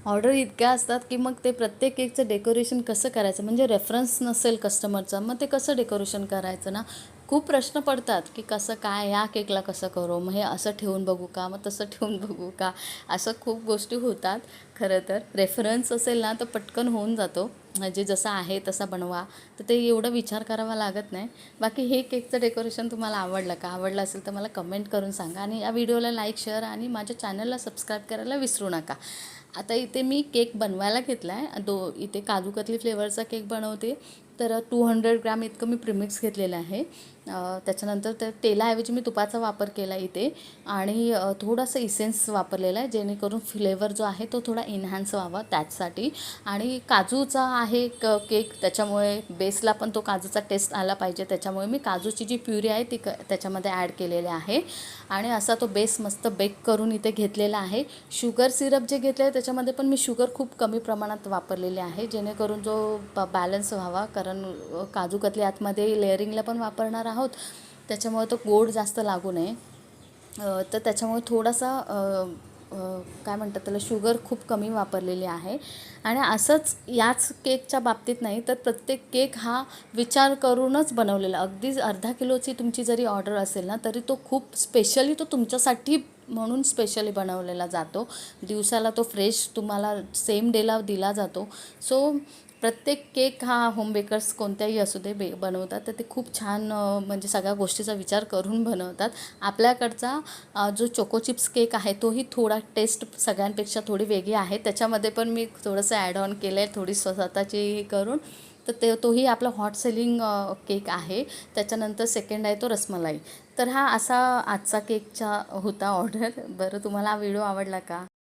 Order इतक्या असतात की मग ते प्रत्येक केकचं डेकोरेशन कसं करायचं, म्हणजे रेफरन्स नसेल कस्टमरचा मग ते कसं डेकोरेशन करायचं ना. खूप प्रश्न पडतात की कसं काय, ह्या केकला कसं करू, मग हे असं ठेवून बघू का, मग तसं ठेवून बघू का, असं खूप गोष्टी होतात. खरं तर रेफरन्स असेल ना तर पटकन होऊन जातो, म्हणजे जसा आहे तसा बनवा, तर ते एवढं विचार करावा लागत नाही. बाकी हे केकचं डेकोरेशन तुम्हाला आवडलं का, आवडलं असेल तर मला कमेंट करून सांगा, आणि या व्हिडिओला लाईक, शेअर आणि माझ्या चॅनलला सबस्क्राईब करायला विसरू नका. आता इथे मी केक बनवायला घेतला आहे, इथे काजू कतली फ्लेवरचा केक बनवते. तर 200 ग्रॅम इतकं मी प्रिमिक्स घेतलेलं आहे. त्याच्यानंतर त्या तेलाऐवजी मी तुपाचा वापर केला इथे, आणि थोडंसं इसेन्स वापरलेलं आहे, जेणेकरून फ्लेवर जो आहे तो थोडा एन्हान्स व्हावा त्याचसाठी. आणि काजूचा आहे केक, त्याच्यामुळे बेसला पण तो काजूचा टेस्ट आला पाहिजे, त्याच्यामुळे मी काजूची जी प्युरी आहे ती त्याच्यामध्ये ॲड केलेली आहे. आणि असा तो बेस मस्त बेक करून इथे घेतलेला आहे. शुगर सिरप जे घेतले आहे त्याच्यामध्ये पण मी शुगर खूप कमी प्रमाणात वापरलेले आहे, जेणेकरून जो बॅलन्स व्हावा, कारण काजू कतली आतमध्ये लेअरिंगला पण वापरणार आहोत, त्याच्यामुळे तो गोड जास्त लागू नये. तर त्याच्यामुळे थोडासा काय म्हणतात त्याला, शुगर खूप कमी वापरलेली आहे. आणि असंच याच केकच्या बाबतीत नाही तर प्रत्येक केक हा विचार करूनच बनवलेला. अगदीच अर्धा किलोची तुमची जरी ऑर्डर असेल ना तरी तो खूप स्पेशली तो तुमच्यासाठी म्हणून स्पेशली बनवलेला जातो. दिवसाला तो फ्रेश तुम्हाला सेम डेला दिला जातो. सो प्रत्येक केक हा होम बेकर्स कोणत्याही असू दे बनवतात, तर ते खूप छान म्हणजे सगळ्या गोष्टीचा विचार करून बनवतात. आपल्याकडचा जो चोको चिप्स केक आहे तोही थोडा टेस्ट सगळ्यांपेक्षा थोडी वेगळी आहे, त्याच्यामध्ये पण मी थोडंसं ॲड ऑन केलं आहे थोडी स्वतःची करून. तर तोही आपला हॉट सेलिंग केक आहे. त्याच्यानंतर सेकंड आहे तो रसमलाई. तर हा असा आजचा केकचा होता ऑर्डर. बरं, तुम्हाला हा व्हिडिओ आवडला का?